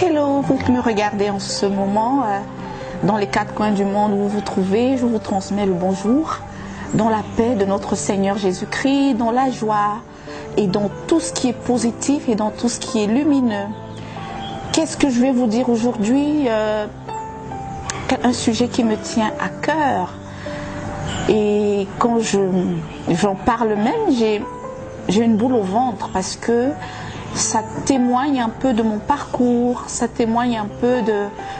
Hello, vous qui me regardez en ce moment, dans les quatre coins du monde où vous vous trouvez, je vous transmets le bonjour, dans la paix de notre Seigneur Jésus-Christ, dans la joie et dans tout ce qui est positif et dans tout ce qui est lumineux. Qu'est-ce que je vais vous dire aujourd'hui? Un sujet qui me tient à cœur. Et quand j'en parle même, j'ai une boule au ventre parce que ça témoigne un peu de mon parcours, ça témoigne un peu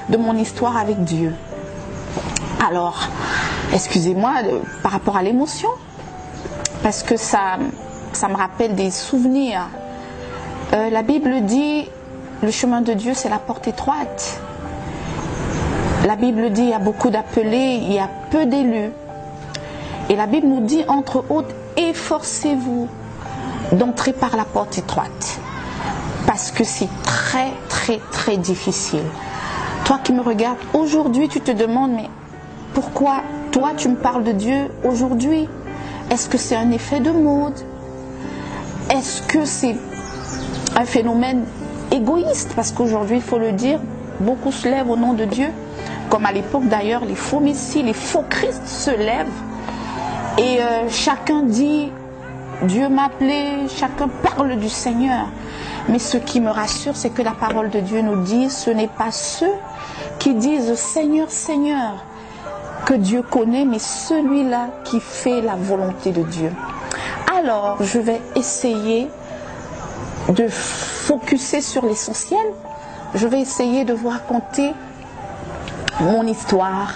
de mon histoire avec Dieu. Alors, excusez-moi par rapport à l'émotion, parce que ça me rappelle des souvenirs. La Bible dit, le chemin de Dieu, c'est la porte étroite. La Bible dit, il y a beaucoup d'appelés, il y a peu d'élus. Et la Bible nous dit, entre autres, efforcez-vous d'entrer par la porte étroite. Parce que c'est très, très, très difficile. Toi qui me regardes, aujourd'hui, tu te demandes, mais pourquoi toi, tu me parles de Dieu aujourd'hui? Est-ce que c'est un effet de mode? Est-ce que c'est un phénomène égoïste? Parce qu'aujourd'hui, il faut le dire, beaucoup se lèvent au nom de Dieu. Comme à l'époque d'ailleurs, les faux messies, les faux Christ se lèvent. Et chacun dit, Dieu m'a appelé, chacun parle du Seigneur. Mais ce qui me rassure, c'est que la parole de Dieu nous dit, ce n'est pas ceux qui disent Seigneur, Seigneur, que Dieu connaît, mais celui-là qui fait la volonté de Dieu. Alors, je vais essayer de focuser sur l'essentiel. Je vais essayer de vous raconter mon histoire.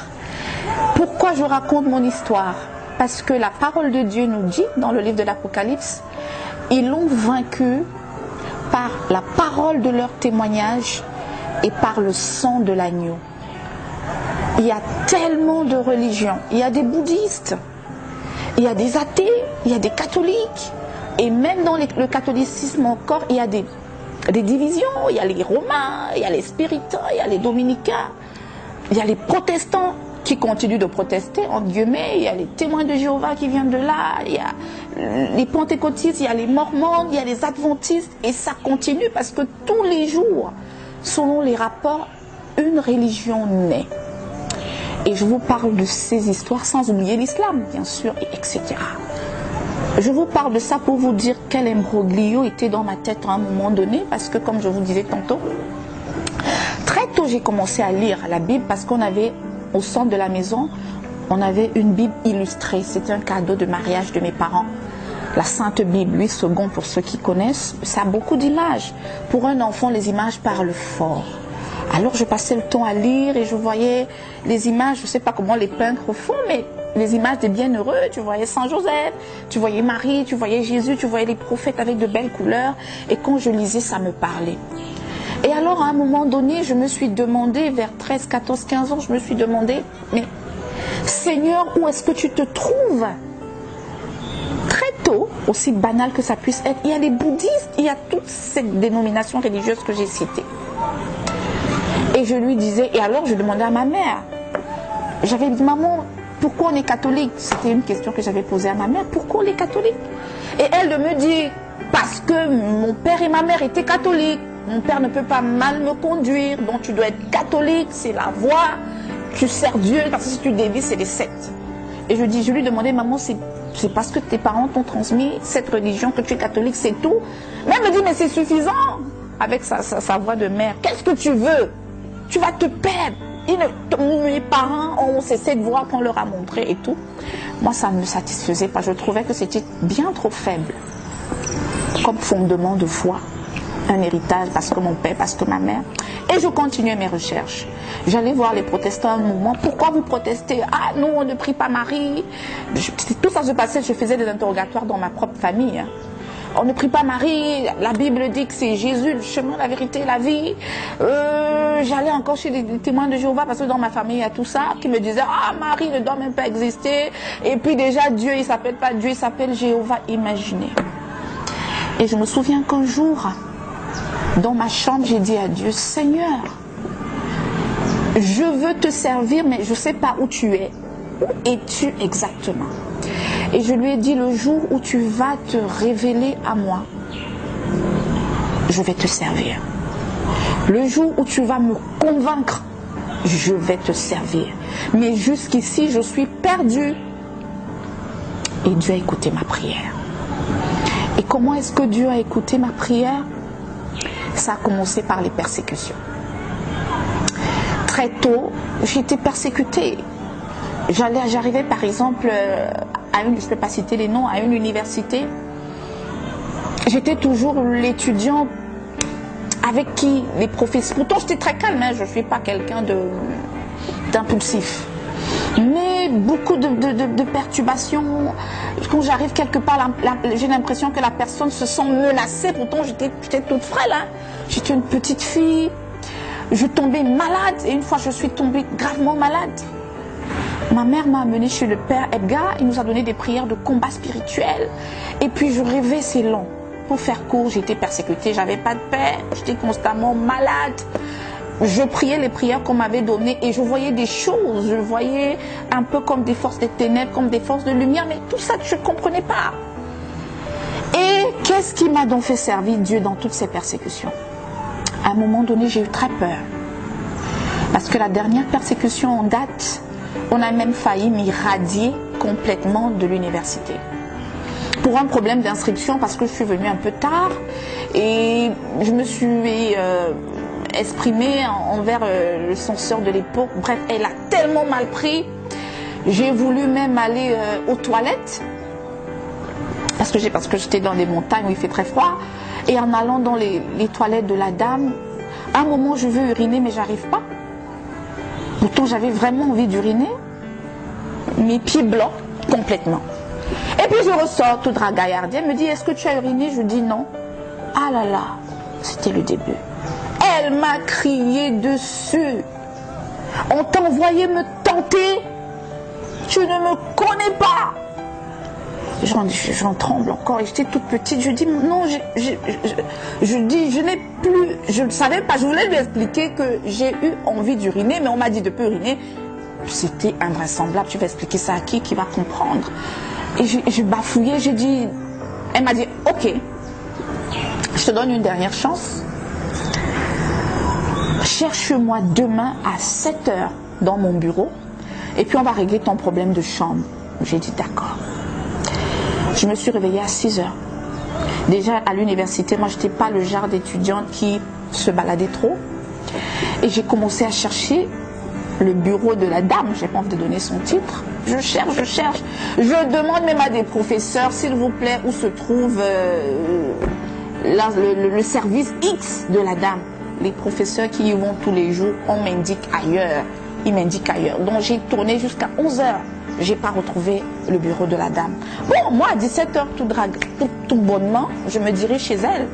Pourquoi je raconte mon histoire? Parce que la parole de Dieu nous dit, dans le livre de l'Apocalypse, ils l'ont vaincu par la parole de leur témoignage et par le sang de l'agneau. Il y a tellement de religions. Il y a des bouddhistes, il y a des athées, il y a des catholiques. Et même dans le catholicisme encore, il y a des divisions. Il y a les romains, il y a les spiritains, il y a les dominicains, il y a les protestants qui continuent de protester, entre guillemets, il y a les témoins de Jéhovah qui viennent de là, il y a les pentecôtistes, il y a les mormons, il y a les adventistes, et ça continue parce que tous les jours, selon les rapports, une religion naît. Et je vous parle de ces histoires sans oublier l'islam, bien sûr, etc. Je vous parle de ça pour vous dire quel imbroglio était dans ma tête à un moment donné, parce que comme je vous disais tantôt, très tôt j'ai commencé à lire la Bible parce qu'on avait au centre de la maison, on avait une Bible illustrée. C'était un cadeau de mariage de mes parents. La Sainte Bible, 8 secondes pour ceux qui connaissent, ça a beaucoup d'images. Pour un enfant, les images parlent fort. Alors je passais le temps à lire et je voyais les images, je ne sais pas comment les peintres font, mais les images des bienheureux, tu voyais Saint Joseph, tu voyais Marie, tu voyais Jésus, tu voyais les prophètes avec de belles couleurs. Et quand je lisais, ça me parlait. Et alors, à un moment donné, je me suis demandé, vers 13, 14, 15 ans, je me suis demandé, mais Seigneur, où est-ce que tu te trouves? Très tôt, aussi banal que ça puisse être, il y a les bouddhistes, il y a toutes ces dénominations religieuses que j'ai citées. Et je lui disais, et alors je demandais à ma mère, j'avais dit, maman, pourquoi on est catholique? C'était une question que j'avais posée à ma mère, pourquoi on est catholique? Et elle de me dire, parce que mon père et ma mère étaient catholiques. Mon père ne peut pas mal me conduire, donc tu dois être catholique, c'est la voie, tu sers Dieu, parce que si tu dévis, c'est les sectes. Et je lui demandais, maman, c'est parce que tes parents t'ont transmis cette religion que tu es catholique, c'est tout? Mais elle me dit, mais c'est suffisant, avec sa voix de mère. Qu'est-ce que tu veux? Tu vas te perdre. Mes parents, c'est cette voie qu'on leur a montrée et tout. Moi, ça ne me satisfaisait pas. Je trouvais que c'était bien trop faible comme fondement de foi. Un héritage parce que mon père, parce que ma mère. Et je continuais mes recherches. J'allais voir les protestants à un moment. Pourquoi vous protestez? Ah, nous, on ne prie pas Marie. Tout ça se passait, je faisais des interrogatoires dans ma propre famille. On ne prie pas Marie. La Bible dit que c'est Jésus, le chemin, la vérité, la vie. J'allais encore chez les témoins de Jéhovah parce que dans ma famille, il y a tout ça qui me disait, ah, Marie ne doit même pas exister. Et puis déjà, Dieu, il ne s'appelle pas Dieu, il s'appelle Jéhovah. Imaginez. Et je me souviens qu'un jour, dans ma chambre, j'ai dit à Dieu, Seigneur, je veux te servir, mais je ne sais pas où tu es. Où es-tu exactement? Et je lui ai dit, le jour où tu vas te révéler à moi, je vais te servir. Le jour où tu vas me convaincre, je vais te servir. Mais jusqu'ici, je suis perdue. Et Dieu a écouté ma prière. Et comment est-ce que Dieu a écouté ma prière? Ça a commencé par les persécutions. Très tôt, j'ai été persécutée. J'arrivais par exemple à une, je ne peux pas citer les noms, à une université. J'étais toujours l'étudiant avec qui les professeurs... Pourtant, j'étais très calme, hein, je ne suis pas quelqu'un d'impulsif. Mais beaucoup de perturbations. Quand j'arrive quelque part, j'ai l'impression que la personne se sent menacée. Pourtant, j'étais toute frêle. Hein. J'étais une petite fille. Je tombais malade. Et une fois, je suis tombée gravement malade. Ma mère m'a amenée chez le père Edgar. Il nous a donné des prières de combat spirituel. Et puis, je rêvais, c'est long. Pour faire court, j'étais persécutée. J'avais pas de paix. J'étais constamment malade. Je priais les prières qu'on m'avait données et je voyais des choses. Je voyais un peu comme des forces des ténèbres, comme des forces de lumière. Mais tout ça, je ne comprenais pas. Et qu'est-ce qui m'a donc fait servir Dieu dans toutes ces persécutions? À un moment donné, j'ai eu très peur. Parce que la dernière persécution en date, on a même failli m'irradier complètement de l'université. Pour un problème d'inscription, parce que je suis venue un peu tard et je me suis exprimée envers le censeur de l'époque. Bref, elle a tellement mal pris. J'ai voulu même aller aux toilettes parce que j'étais dans des montagnes où il fait très froid. Et en allant dans les toilettes de la dame, à un moment je veux uriner mais j'arrive pas. Pourtant j'avais vraiment envie d'uriner. Mes pieds bloquent complètement. Et puis je ressors tout dragaillardier. Elle me dit, est-ce que tu as uriné? Je dis non. Ah là là, c'était le début. Elle m'a crié dessus. On t'a envoyé me tenter. Tu ne me connais pas. J'en tremble encore. Et j'étais toute petite. Je dis non, je dis, je n'ai plus. Je ne savais pas. Je voulais lui expliquer que j'ai eu envie d'uriner, mais on m'a dit de peu uriner. C'était invraisemblable. Tu vas expliquer ça à qui va comprendre? Et je bafouillais. J'ai dit. Elle m'a dit ok. Je te donne une dernière chance. Cherche-moi demain à 7 h dans mon bureau et puis on va régler ton problème de chambre. J'ai dit d'accord. Je me suis réveillée à 6 h. Déjà à l'université, moi je n'étais pas le genre d'étudiante qui se baladait trop. Et j'ai commencé à chercher le bureau de la dame. J'ai pas envie de donner son titre. Je cherche. Je demande même à des professeurs, s'il vous plaît, où se trouve le service X de la dame. Les professeurs qui y vont tous les jours, on m'indique ailleurs. Ils m'indiquent ailleurs. Donc j'ai tourné jusqu'à 11 h. Je n'ai pas retrouvé le bureau de la dame. Bon, moi à 17 h, tout bonnement, je me dirige chez elle.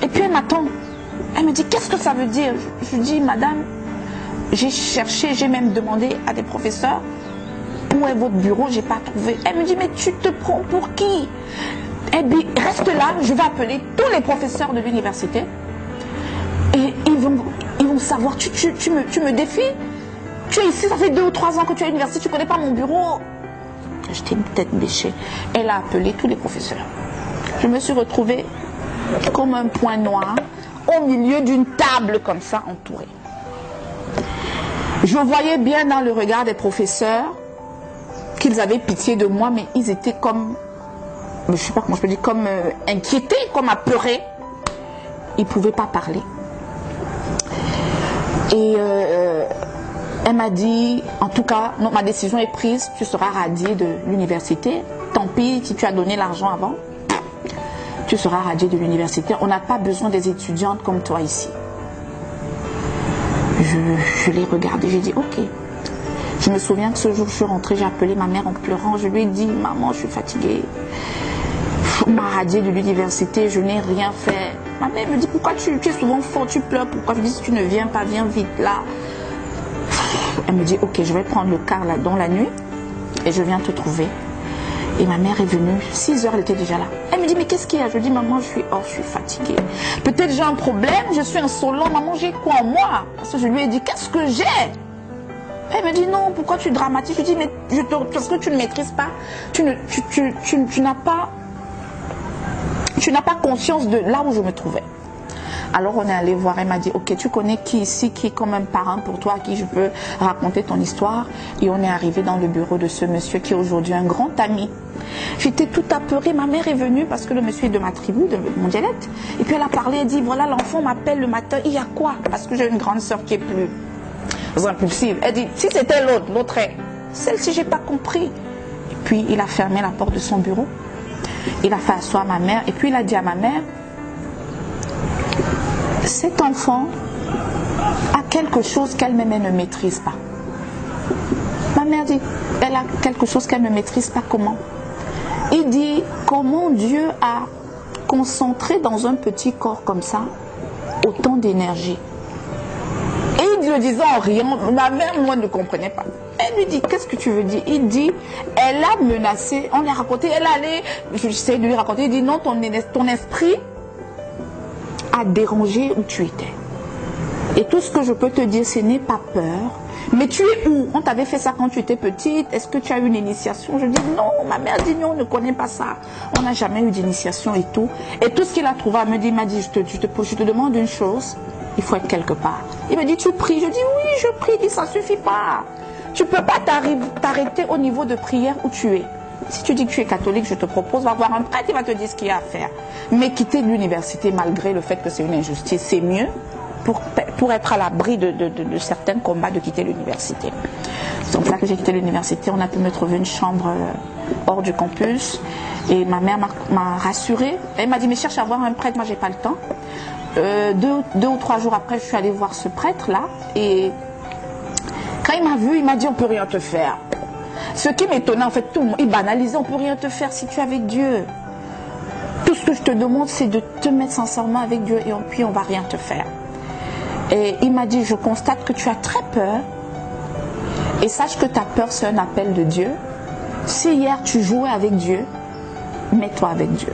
Et puis elle m'attend. Elle me dit, qu'est-ce que ça veut dire? Je dis, madame, j'ai cherché, j'ai même demandé à des professeurs, où est votre bureau? Je n'ai pas trouvé. Elle me dit, mais tu te prends pour qui? Elle dit, reste là, je vais appeler tous les professeurs de l'université. Et ils vont savoir, tu me défies? Tu es ici, ça fait 2 ou 3 ans que tu es à l'université, tu ne connais pas mon bureau. J'étais une tête bêchée. Elle a appelé tous les professeurs. Je me suis retrouvée comme un point noir au milieu d'une table comme ça, entourée. Je voyais bien dans le regard des professeurs qu'ils avaient pitié de moi, mais ils étaient comme, je ne sais pas comment je peux dire, comme inquiétés, comme apeurés. Ils ne pouvaient pas parler. Et elle m'a dit, en tout cas, non, ma décision est prise, tu seras radiée de l'université. Tant pis si tu as donné l'argent avant, tu seras radiée de l'université. On n'a pas besoin des étudiantes comme toi ici. Je l'ai regardée, j'ai dit ok. Je me souviens que ce jour, je suis rentrée, j'ai appelé ma mère en pleurant. Je lui ai dit, maman, je suis fatiguée. On m'a radiée de l'université, je n'ai rien fait. Ma mère me dit, pourquoi tu es souvent fort, tu pleures, pourquoi? Je dis, si tu ne viens pas, viens vite là. Elle me dit, ok, je vais prendre le car là dans la nuit et je viens te trouver. Et ma mère est venue, 6 h, elle était déjà là. Elle me dit, mais qu'est-ce qu'il y a? Je dis, maman, je suis fatiguée. Peut-être j'ai un problème, je suis insolent, maman, j'ai quoi en moi? Parce que je lui ai dit, qu'est-ce que j'ai? Elle me dit, non, pourquoi tu dramatises? Je dis, mais parce que tu ne maîtrises pas, tu n'as pas conscience de là où je me trouvais. Alors on est allé voir, elle m'a dit, ok, tu connais qui ici, qui est comme un parent pour toi, à qui je peux raconter ton histoire? Et on est arrivé dans le bureau de ce monsieur qui est aujourd'hui un grand ami. J'étais tout apeurée, ma mère est venue parce que le monsieur est de ma tribu, de mon dialecte. Et puis elle a parlé, elle dit, voilà, l'enfant m'appelle le matin, il y a quoi? Parce que j'ai une grande soeur qui est plus impulsive. Elle dit, si c'était l'autre est, celle-ci, j'ai pas compris. Et puis il a fermé la porte de son bureau. Il a fait asseoir ma mère et puis il a dit à ma mère, cet enfant a quelque chose qu'elle-même ne maîtrise pas. Ma mère dit, elle a quelque chose qu'elle ne maîtrise pas. Comment? Il dit, comment Dieu a concentré dans un petit corps comme ça autant d'énergie. Et il le disait en riant, ma mère, moi, ne comprenait pas. Elle lui dit, qu'est-ce que tu veux dire? Il dit, elle a menacé, on lui a raconté, elle allait, j'essaie de lui raconter, il dit, non, ton esprit a dérangé où tu étais. Et tout ce que je peux te dire, ce n'est pas peur. Mais tu es où? On t'avait fait ça quand tu étais petite. Est-ce que tu as eu une initiation? Je dis non. Ma mère dit non, on ne connaît pas ça. On n'a jamais eu d'initiation et tout. Et tout ce qu'il a trouvé, il m'a dit, je te demande une chose. Il faut être quelque part. Il me dit, tu pries? Je dis oui, je prie. Il dit, ça ne suffit pas. Tu ne peux pas t'arrêter au niveau de prière où tu es. Si tu dis que tu es catholique, je te propose, va voir un prêtre, il va te dire ce qu'il y a à faire. Mais quitter l'université malgré le fait que c'est une injustice, c'est mieux pour être à l'abri de certains combats, de quitter l'université. C'est comme ça que j'ai quitté l'université. On a pu me trouver une chambre hors du campus. Et ma mère m'a rassurée. Elle m'a dit, mais cherche à voir un prêtre, moi j'ai pas le temps. 2 ou 3 jours après, je suis allée voir ce prêtre-là. Et quand il m'a vu, il m'a dit, on peut rien te faire. Ce qui m'étonnait, en fait, tout le monde, il banalisait, on peut rien te faire si tu es avec Dieu. Tout ce que je te demande, c'est de te mettre sincèrement avec Dieu et puis on va rien te faire. Et il m'a dit, je constate que tu as très peur. Et sache que ta peur, c'est un appel de Dieu. Si hier tu jouais avec Dieu, mets-toi avec Dieu.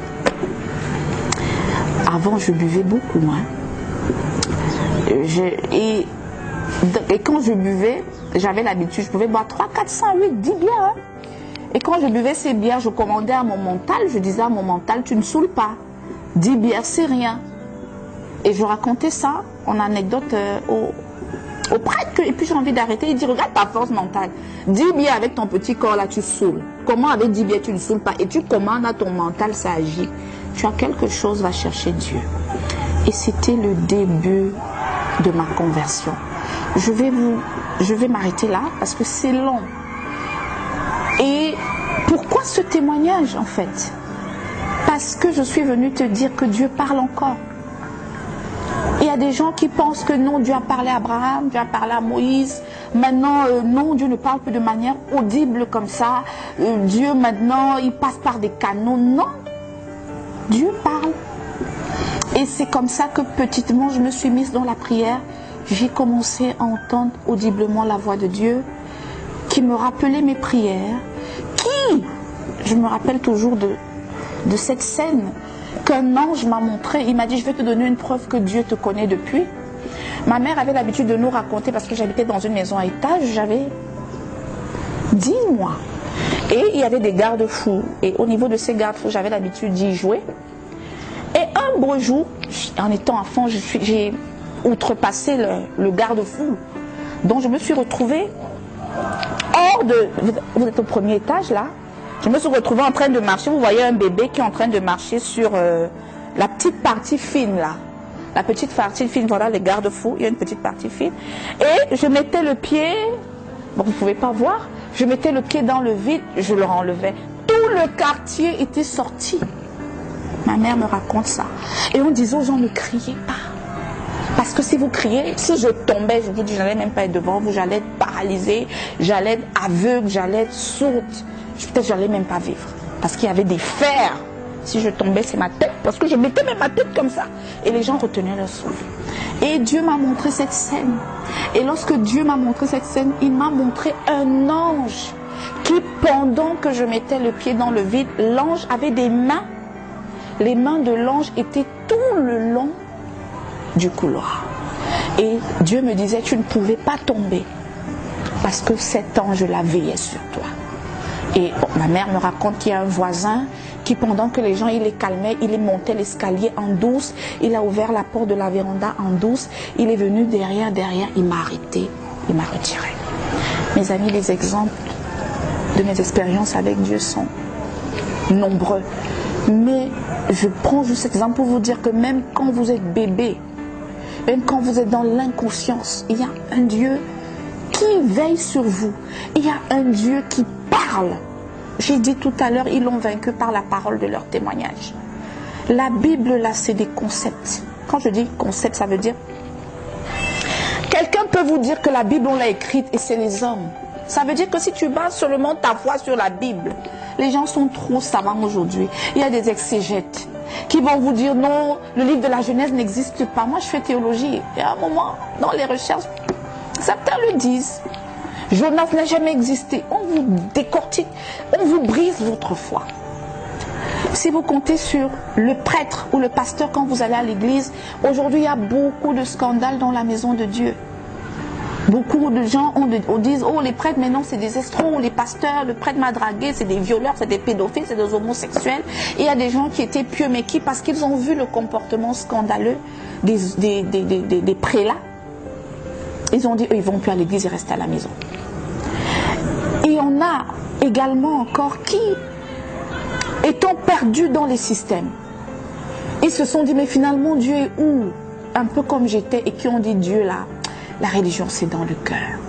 Avant, je buvais beaucoup moins. Et quand je buvais, j'avais l'habitude, je pouvais boire 3, 4, 5, 8, 10 bières. Hein. Et quand je buvais ces bières, je commandais à mon mental, je disais à mon mental, tu ne saoules pas. 10 bières, c'est rien. Et je racontais ça en anecdote au prêtre. Et puis j'ai envie d'arrêter. Il dit, regarde ta force mentale. 10 bières avec ton petit corps là, tu saoules. Comment avec 10 bières, tu ne saoules pas? Et tu commandes à ton mental, ça agit. Tu as quelque chose, va chercher Dieu. Et c'était le début de ma conversion. Je vais m'arrêter là parce que c'est long. Et pourquoi ce témoignage en fait? Parce que je suis venue te dire que Dieu parle encore. Il y a des gens qui pensent que non, Dieu a parlé à Abraham, Dieu a parlé à Moïse. Maintenant, non, Dieu ne parle plus de manière audible comme ça. Dieu maintenant, il passe par des canaux. Non, Dieu parle. Et c'est comme ça que petitement, je me suis mise dans la prière. J'ai commencé à entendre audiblement la voix de Dieu qui me rappelait mes prières. Je me rappelle toujours de cette scène qu'un ange m'a montré. Il m'a dit, je vais te donner une preuve que Dieu te connaît depuis. Ma mère avait l'habitude de nous raconter, parce que j'habitais dans une maison à étage, j'avais 10 mois. Et il y avait des garde-fous. Et au niveau de ces garde-fous, j'avais l'habitude d'y jouer. Et un beau jour, en étant enfant, j'ai outrepassé le garde-fou. Donc je me suis retrouvée hors de... Vous êtes au premier étage là. Je me suis retrouvée en train de marcher. Vous voyez un bébé qui est en train de marcher sur la petite partie fine là. La petite partie fine, voilà les garde-fous. Il y a une petite partie fine. Et je mettais le pied... Bon, vous ne pouvez pas voir. Je mettais le pied dans le vide, je le renlevais. Tout le quartier était sorti. Ma mère me raconte ça. Et on disait aux gens, ne criez pas. Parce que si vous criez, si je tombais, je vous dis, je n'allais même pas être devant vous, j'allais être paralysée, j'allais être aveugle, j'allais être sourde. Peut-être que je n'allais même pas vivre. Parce qu'il y avait des fers. Si je tombais, c'est ma tête. Parce que je mettais même ma tête comme ça. Et les gens retenaient leur souffle. Et Dieu m'a montré cette scène. Et lorsque Dieu m'a montré cette scène, il m'a montré un ange qui, pendant que je mettais le pied dans le vide, l'ange avait des mains. Les mains de l'ange étaient tout le long du couloir. Et Dieu me disait, tu ne pouvais pas tomber parce que cet ange la veillait sur toi. Et ma mère me raconte qu'il y a un voisin qui, pendant que les gens, il les calmait, il est monté l'escalier en douce, il a ouvert la porte de la véranda en douce, il est venu derrière, il m'a arrêté, il m'a retiré. Mes amis, les exemples de mes expériences avec Dieu sont nombreux. Mais je prends juste cet exemple pour vous dire que même quand vous êtes bébé, même quand vous êtes dans l'inconscience, il y a un Dieu qui veille sur vous. Il y a un Dieu qui parle. J'ai dit tout à l'heure, ils l'ont vaincu par la parole de leur témoignage. La Bible, là, c'est des concepts. Quand je dis concept, ça veut dire... Quelqu'un peut vous dire que la Bible, on l'a écrite et c'est les hommes. Ça veut dire que si tu bases seulement ta foi sur la Bible, les gens sont trop savants aujourd'hui. Il y a des exégètes qui vont vous dire non, le livre de la Genèse n'existe pas. Moi, je fais théologie. Et à un moment, dans les recherches, certains le disent. Jonas n'a jamais existé. On vous décortique, on vous brise votre foi. Si vous comptez sur le prêtre ou le pasteur quand vous allez à l'église, aujourd'hui il y a beaucoup de scandales dans la maison de Dieu. Beaucoup de gens on dit, oh les prêtres maintenant c'est des escrocs, les pasteurs, le prêtre m'a dragué, c'est des violeurs, c'est des pédophiles, c'est des homosexuels. Et il y a des gens qui étaient pieux mais qui, parce qu'ils ont vu le comportement scandaleux des prélats, ils ont dit, ils vont plus à l'église, ils restent à la maison. Et on a également encore qui, étant perdus dans les systèmes, ils se sont dit, mais finalement Dieu est où? Un peu comme j'étais, et qui ont dit, Dieu là, la religion c'est dans le cœur.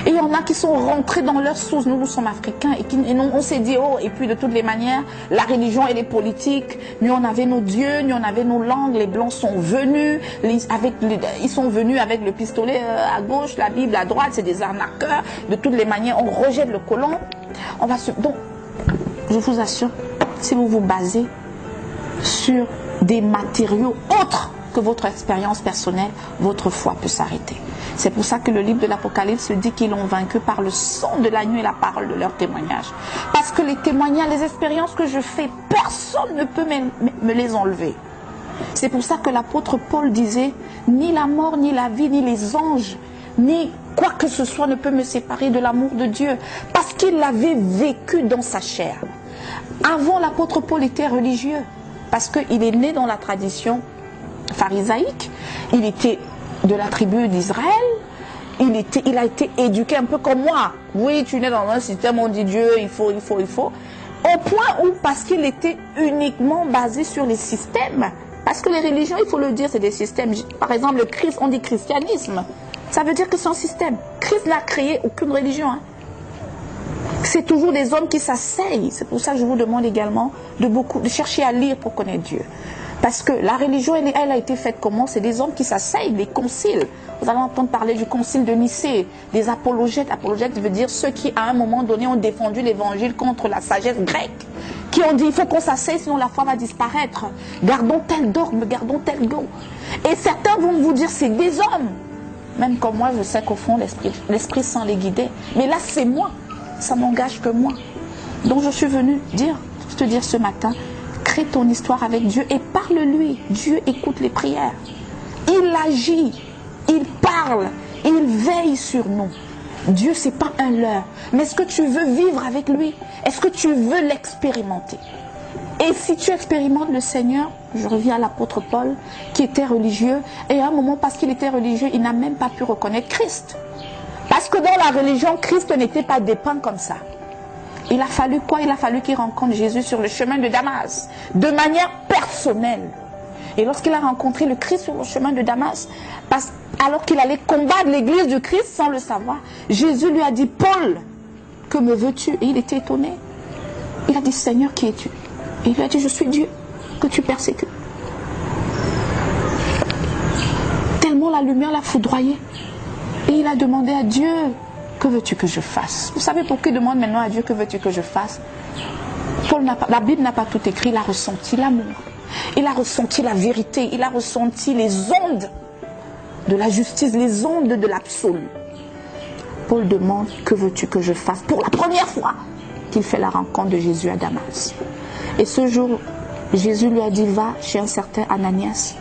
Et il y en a qui sont rentrés dans leur source, nous sommes africains, et on s'est dit, oh, et puis de toutes les manières, la religion elle est politique, nous on avait nos dieux, nous on avait nos langues, les blancs sont venus, ils sont venus avec le pistolet à gauche, la Bible à droite, c'est des arnaqueurs, de toutes les manières, on rejette le colon. Donc, je vous assure, si vous vous basez sur des matériaux autres que votre expérience personnelle, votre foi peut s'arrêter. C'est pour ça que le livre de l'Apocalypse dit qu'ils l'ont vaincu par le sang de l'agneau et la parole de leur témoignage. Parce que les témoignages, les expériences que je fais, personne ne peut me les enlever. C'est pour ça que l'apôtre Paul disait, ni la mort, ni la vie, ni les anges, ni quoi que ce soit ne peut me séparer de l'amour de Dieu. Parce qu'il l'avait vécu dans sa chair. Avant, l'apôtre Paul était religieux. Parce qu'il est né dans la tradition pharisaïque, il était de la tribu d'Israël, il a été éduqué un peu comme moi. Oui, tu nais dans un système, on dit Dieu, il faut. Au point où, parce qu'il était uniquement basé sur les systèmes, parce que les religions, il faut le dire, c'est des systèmes. Par exemple, le Christ, on dit christianisme. Ça veut dire que c'est un système. Christ n'a créé aucune religion. C'est toujours des hommes qui s'asseyent. C'est pour ça que je vous demande également de chercher à lire pour connaître Dieu. Parce que la religion, elle a été faite comment? C'est des hommes qui s'asseyent, des conciles. Vous allez entendre parler du concile de Nicée, des apologètes. Apologètes veut dire ceux qui, à un moment donné, ont défendu l'évangile contre la sagesse grecque. Qui ont dit, il faut qu'on s'asseye, sinon la foi va disparaître. Gardons tel dogme, gardons tel go. Et certains vont vous dire, c'est des hommes. Même comme moi, je sais qu'au fond, l'Esprit Saint les guidait. Mais là, c'est moi. Ça n'engage que moi. Donc, je suis venue te dire ce matin, crée ton histoire avec Dieu et parle-lui. Dieu écoute les prières. Il agit, il parle, il veille sur nous. Dieu, ce n'est pas un leurre. Mais est-ce que tu veux vivre avec lui? Est-ce que tu veux l'expérimenter? Et si tu expérimentes le Seigneur, je reviens à l'apôtre Paul, qui était religieux, et à un moment, parce qu'il était religieux, il n'a même pas pu reconnaître Christ. Parce que dans la religion, Christ n'était pas dépeint comme ça. Il a fallu quoi? Il a fallu qu'il rencontre Jésus sur le chemin de Damas, de manière personnelle. Et lorsqu'il a rencontré le Christ sur le chemin de Damas, alors qu'il allait combattre l'église du Christ sans le savoir, Jésus lui a dit, Paul, que me veux-tu? Et il était étonné. Il a dit, Seigneur, qui es-tu? Et il lui a dit, je suis Dieu, que tu persécutes. Tellement la lumière l'a foudroyé. Et il a demandé à Dieu, que veux-tu que je fasse? Vous savez pourquoi il demande maintenant à Dieu, que veux-tu que je fasse? La Bible n'a pas tout écrit, il a ressenti l'amour. Il a ressenti la vérité, il a ressenti les ondes de la justice, les ondes de l'absolu. Paul demande, que veux-tu que je fasse? Pour la première fois qu'il fait la rencontre de Jésus à Damas. Et ce jour, Jésus lui a dit, va chez un certain Ananias,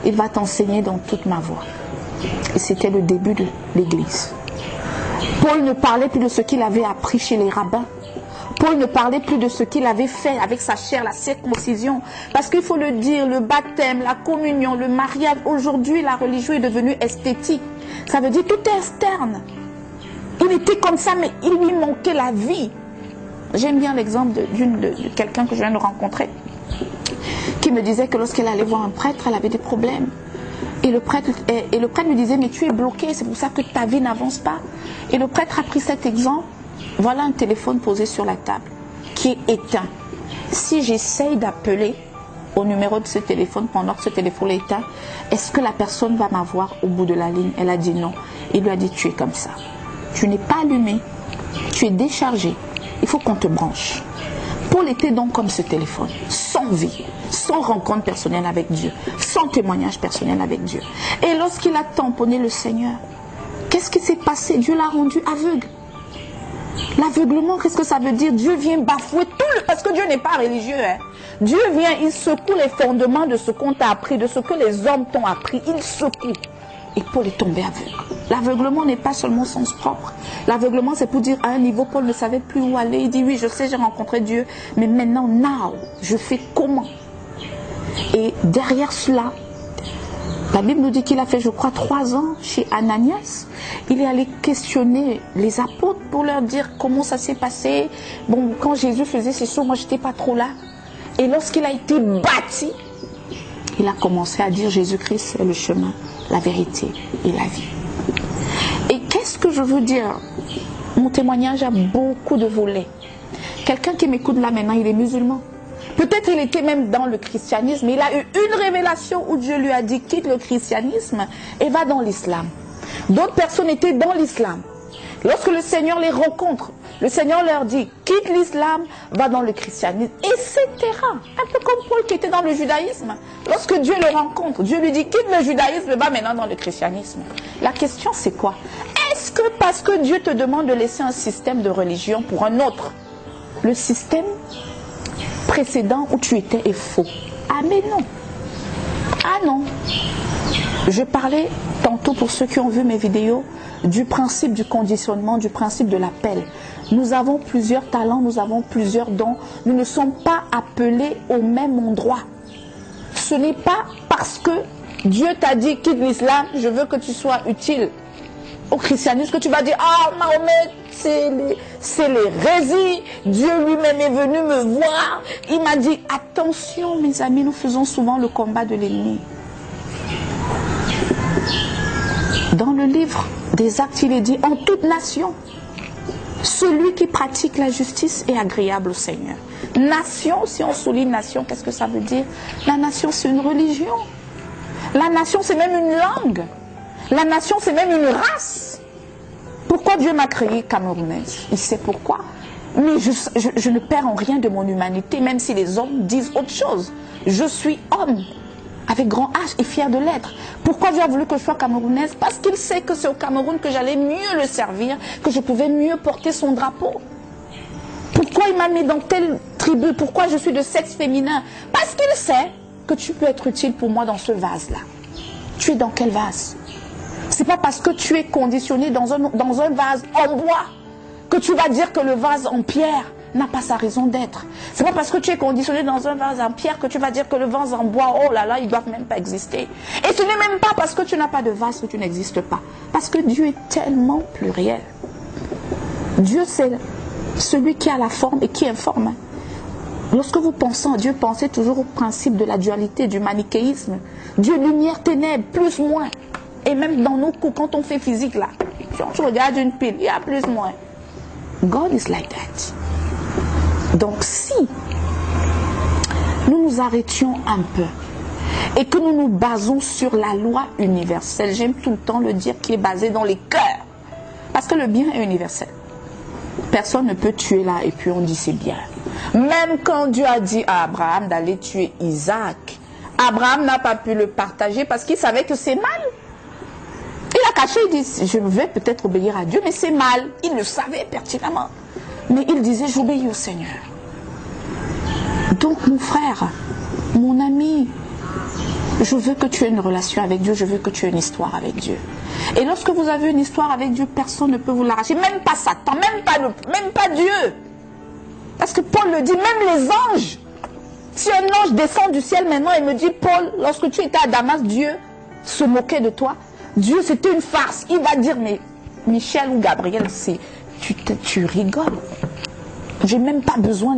il va t'enseigner dans toute ma voie. Et c'était le début de l'église. Paul ne parlait plus de ce qu'il avait appris chez les rabbins. Paul ne parlait plus de ce qu'il avait fait avec sa chair, la circoncision. Parce qu'il faut le dire, le baptême, la communion, le mariage, aujourd'hui la religion est devenue esthétique. Ça veut dire tout est externe. Il était comme ça, mais il lui manquait la vie. J'aime bien l'exemple de quelqu'un que je viens de rencontrer, qui me disait que lorsqu'elle allait voir un prêtre, elle avait des problèmes. Et le prêtre lui disait, mais tu es bloqué, c'est pour ça que ta vie n'avance pas. Et le prêtre a pris cet exemple. Voilà un téléphone posé sur la table, qui est éteint. Si j'essaye d'appeler au numéro de ce téléphone pendant que ce téléphone est éteint, est-ce que la personne va m'avoir au bout de la ligne? Elle a dit non. Il lui a dit, tu es comme ça. Tu n'es pas allumé, tu es déchargé. Il faut qu'on te branche. Paul était donc comme ce téléphone, sans vie, sans rencontre personnelle avec Dieu, sans témoignage personnel avec Dieu. Et lorsqu'il a tamponné le Seigneur, qu'est-ce qui s'est passé? Dieu l'a rendu aveugle. L'aveuglement, qu'est-ce que ça veut dire? Dieu vient bafouer tout le... Parce que Dieu n'est pas religieux. Hein. Dieu vient, il secoue les fondements de ce qu'on t'a appris, de ce que les hommes t'ont appris. Il secoue. Et Paul est tombé aveugle. L'aveuglement n'est pas seulement sens propre. L'aveuglement, c'est pour dire à un niveau, Paul ne savait plus où aller. Il dit, oui, je sais, j'ai rencontré Dieu. Mais maintenant, now, je fais comment? Et derrière cela, la Bible nous dit qu'il a fait, je crois, 3 ans chez Ananias. Il est allé questionner les apôtres pour leur dire comment ça s'est passé. Bon, quand Jésus faisait ses choses, moi, je n'étais pas trop là. Et lorsqu'il a été bâti, il a commencé à dire Jésus-Christ est le chemin, la vérité et la vie. Et qu'est-ce que je veux dire? Mon témoignage a beaucoup de volets. Quelqu'un qui m'écoute là maintenant, il est musulman. Peut-être il était même dans le christianisme, mais il a eu une révélation où Dieu lui a dit quitte le christianisme et va dans l'islam. D'autres personnes étaient dans l'islam. Lorsque le Seigneur les rencontre, le Seigneur leur dit quitte l'islam, va dans le christianisme, etc. Un peu comme Paul qui était dans le judaïsme. Lorsque Dieu le rencontre, Dieu lui dit quitte le judaïsme, va maintenant dans le christianisme. La question c'est quoi? Est-ce que parce que Dieu te demande de laisser un système de religion pour un autre, le système précédent où tu étais est faux? Ah mais non. Ah non. Je parlais tantôt, pour ceux qui ont vu mes vidéos, du principe du conditionnement, du principe de l'appel. Nous avons plusieurs talents, nous avons plusieurs dons. Nous ne sommes pas appelés au même endroit. Ce n'est pas parce que Dieu t'a dit quitte l'islam, je veux que tu sois utile au christianisme, que tu vas dire ah Mahomet, c'est l'hérésie, Dieu lui-même est venu me voir, il m'a dit attention mes amis, nous faisons souvent le combat de l'ennemi. Dans le livre des Actes, il est dit en toute nation, celui qui pratique la justice est agréable au Seigneur. Nation, si on souligne nation, qu'est-ce que ça veut dire? La nation, c'est une religion. La nation, c'est même une langue. La nation, c'est même une race. Pourquoi Dieu m'a créé camerounaise? Il sait pourquoi. Mais je ne perds en rien de mon humanité, même si les hommes disent autre chose. Je suis homme, avec grand H, et fier de l'être. Pourquoi Dieu a voulu que je sois camerounaise? Parce qu'il sait que c'est au Cameroun que j'allais mieux le servir, que je pouvais mieux porter son drapeau. Pourquoi il m'a mis dans telle tribu? Pourquoi je suis de sexe féminin? Parce qu'il sait que tu peux être utile pour moi dans ce vase-là. Tu es dans quel vase? C'est pas parce que tu es conditionné dans un vase en bois que tu vas dire que le vase en pierre n'a pas sa raison d'être. C'est pas parce que tu es conditionné dans un vase en pierre que tu vas dire que le vase en bois, oh là là, ils doivent même pas exister. Et ce n'est même pas parce que tu n'as pas de vase que tu n'existes pas. Parce que Dieu est tellement pluriel. Dieu, c'est celui qui a la forme et qui informe. Lorsque vous pensez en Dieu, pensez toujours au principe de la dualité, du manichéisme. Dieu, lumière, ténèbres, plus, moins. Et même dans nos coups, quand on fait physique là, quand tu regardes une pile, il y a plus, moins. God is like that. Donc si nous nous arrêtions un peu et que nous nous basons sur la loi universelle, j'aime tout le temps le dire, qui est basée dans les cœurs, parce que le bien est universel. Personne ne peut tuer là et puis on dit c'est bien. Même quand Dieu a dit à Abraham d'aller tuer Isaac, Abraham n'a pas pu le partager parce qu'il savait que c'est mal. Il a caché, il dit, je vais peut-être obéir à Dieu, mais c'est mal. Il le savait pertinemment. Mais il disait, j'obéis au Seigneur. Donc mon frère, mon ami, je veux que tu aies une relation avec Dieu, je veux que tu aies une histoire avec Dieu. Et lorsque vous avez une histoire avec Dieu, personne ne peut vous l'arracher, même pas Satan, même pas Dieu. Parce que Paul le dit, même les anges. Si un ange descend du ciel maintenant et me dit, Paul, lorsque tu étais à Damas, Dieu se moquait de toi. Dieu, c'était une farce. Il va dire, mais Michel ou Gabriel, tu rigoles. Je n'ai même pas besoin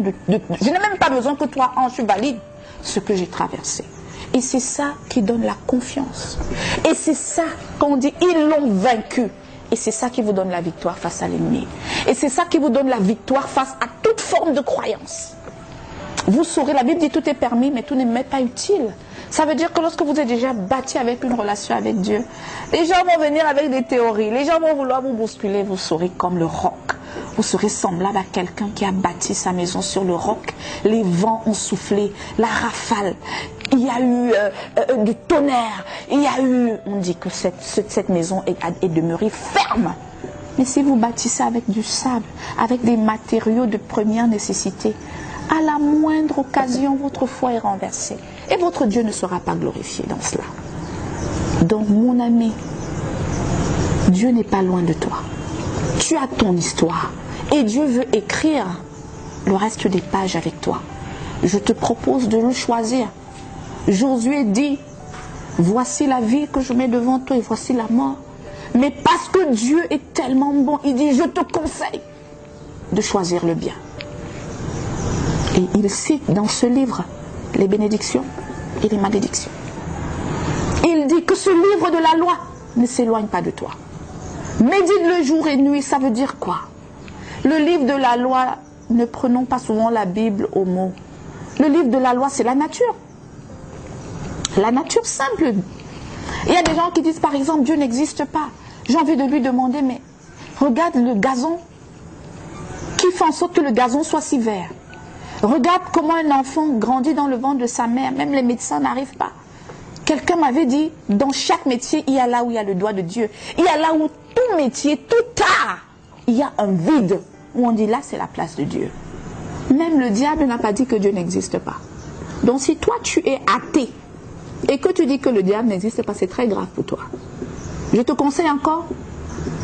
que toi, ange, tu valides ce que j'ai traversé. Et c'est ça qui donne la confiance. Et c'est ça qu'on dit, ils l'ont vaincu. Et c'est ça qui vous donne la victoire face à l'ennemi. Et c'est ça qui vous donne la victoire face à toute forme de croyance. Vous saurez, la Bible dit tout est permis, mais tout n'est même pas utile. Ça veut dire que lorsque vous êtes déjà bâti avec une relation avec Dieu, les gens vont venir avec des théories, les gens vont vouloir vous bousculer, vous serez comme le roc. Vous serez semblable à quelqu'un qui a bâti sa maison sur le roc. Les vents ont soufflé, la rafale, il y a eu du tonnerre, il y a eu... On dit que cette maison est demeurée ferme. Mais si vous bâtissez avec du sable, avec des matériaux de première nécessité, à la moindre occasion, votre foi est renversée. Et votre Dieu ne sera pas glorifié dans cela. Donc, mon ami, Dieu n'est pas loin de toi. Tu as ton histoire. Et Dieu veut écrire le reste des pages avec toi. Je te propose de le choisir. Josué dit, voici la vie que je mets devant toi et voici la mort. Mais parce que Dieu est tellement bon, il dit, je te conseille de choisir le bien. Et il cite dans ce livre les bénédictions et les malédictions. Il dit que ce livre de la loi ne s'éloigne pas de toi. Médite-le jour et nuit, ça veut dire quoi? Le livre de la loi, ne prenons pas souvent la Bible au mot. Le livre de la loi, c'est la nature. La nature simple. Il y a des gens qui disent par exemple, Dieu n'existe pas. J'ai envie de lui demander, mais regarde le gazon. Qui fait en sorte que le gazon soit si vert? Regarde comment un enfant grandit dans le ventre de sa mère. Même les médecins n'arrivent pas. Quelqu'un m'avait dit, dans chaque métier, il y a là où il y a le doigt de Dieu. Il y a là où tout métier, tout art, il y a un vide. Où on dit là, c'est la place de Dieu. Même le diable n'a pas dit que Dieu n'existe pas. Donc si toi, tu es athée, et que tu dis que le diable n'existe pas, c'est très grave pour toi. Je te conseille encore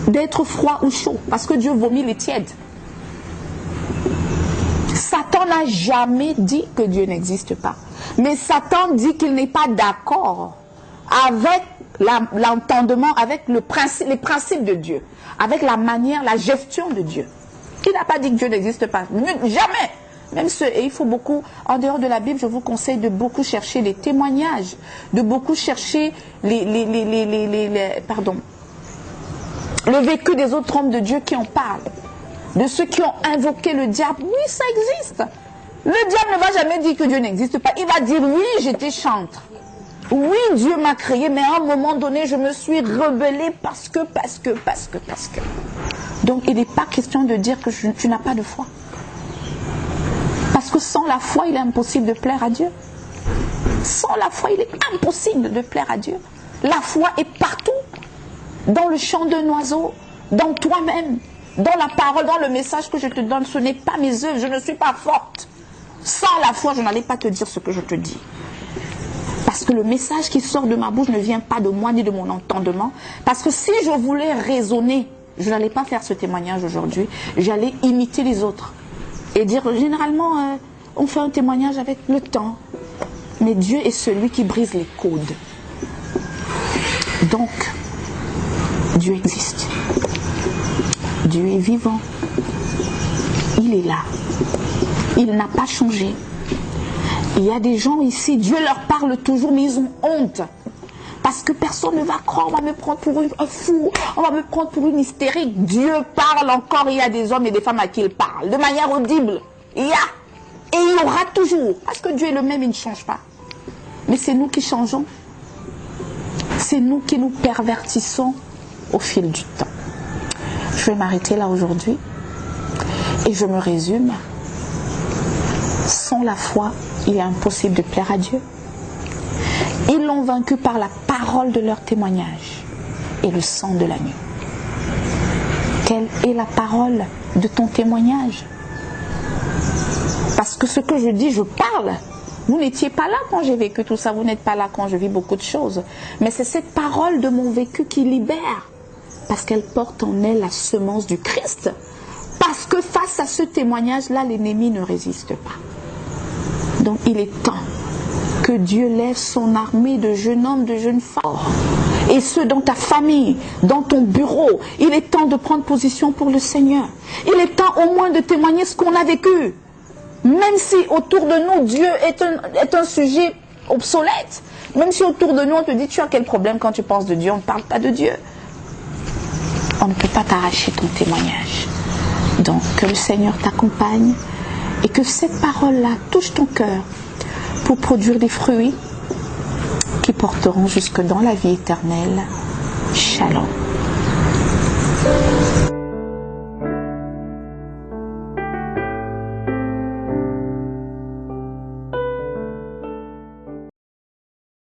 d'être froid ou chaud, parce que Dieu vomit les tièdes. Satan n'a jamais dit que Dieu n'existe pas. Mais Satan dit qu'il n'est pas d'accord avec l'entendement, avec les principes de Dieu, avec la manière, la gestion de Dieu. Il n'a pas dit que Dieu n'existe pas. Jamais. Même et il faut beaucoup, en dehors de la Bible, je vous conseille de beaucoup chercher les témoignages, de beaucoup chercher le vécu des autres hommes de Dieu qui en parlent. De ceux qui ont invoqué le diable. Oui, ça existe. Le diable ne va jamais dire que Dieu n'existe pas. Il va dire, oui, j'étais chantre. Oui, Dieu m'a créé, mais à un moment donné, je me suis rebellée parce que. Donc, il n'est pas question de dire que tu n'as pas de foi. Parce que sans la foi, il est impossible de plaire à Dieu. Sans la foi, il est impossible de plaire à Dieu. La foi est partout. Dans le chant d'un oiseau, dans toi-même. Dans la parole, dans le message que je te donne, ce n'est pas mes œuvres, je ne suis pas forte. Sans la foi, je n'allais pas te dire ce que je te dis. Parce que le message qui sort de ma bouche ne vient pas de moi ni de mon entendement. Parce que si je voulais raisonner, je n'allais pas faire ce témoignage aujourd'hui. J'allais imiter les autres. Et dire, généralement, on fait un témoignage avec le temps. Mais Dieu est celui qui brise les codes. Donc, Dieu existe. Dieu est vivant. Il est là. Il n'a pas changé. Il y a des gens ici, Dieu leur parle toujours, mais ils ont honte. Parce que personne ne va croire, on va me prendre pour un fou, on va me prendre pour une hystérique. Dieu parle encore, il y a des hommes et des femmes à qui il parle, de manière audible. Il y a. Et il y aura toujours. Parce que Dieu est le même, il ne change pas. Mais c'est nous qui changeons. C'est nous qui nous pervertissons au fil du temps. Je vais m'arrêter là aujourd'hui. Et je me résume. Sans la foi, il est impossible de plaire à Dieu. Ils l'ont vaincu par la parole de leur témoignage et le sang de l'agneau. Quelle est la parole de ton témoignage? Parce que ce que je dis, je parle. Vous n'étiez pas là quand j'ai vécu tout ça, vous n'êtes pas là quand je vis beaucoup de choses. Mais c'est cette parole de mon vécu qui libère. Parce qu'elle porte en elle la semence du Christ. Pas Parce que face à ce témoignage-là, l'ennemi ne résiste pas. Donc il est temps que Dieu lève son armée de jeunes hommes, de jeunes femmes. Et ceux dans ta famille, dans ton bureau, il est temps de prendre position pour le Seigneur. Il est temps au moins de témoigner ce qu'on a vécu. Même si autour de nous, Dieu est un sujet obsolète. Même si autour de nous, on te dit, tu as quel problème quand tu penses de Dieu? On ne parle pas de Dieu. On ne peut pas t'arracher ton témoignage. Donc, que le Seigneur t'accompagne et que cette parole-là touche ton cœur pour produire des fruits qui porteront jusque dans la vie éternelle. Shalom.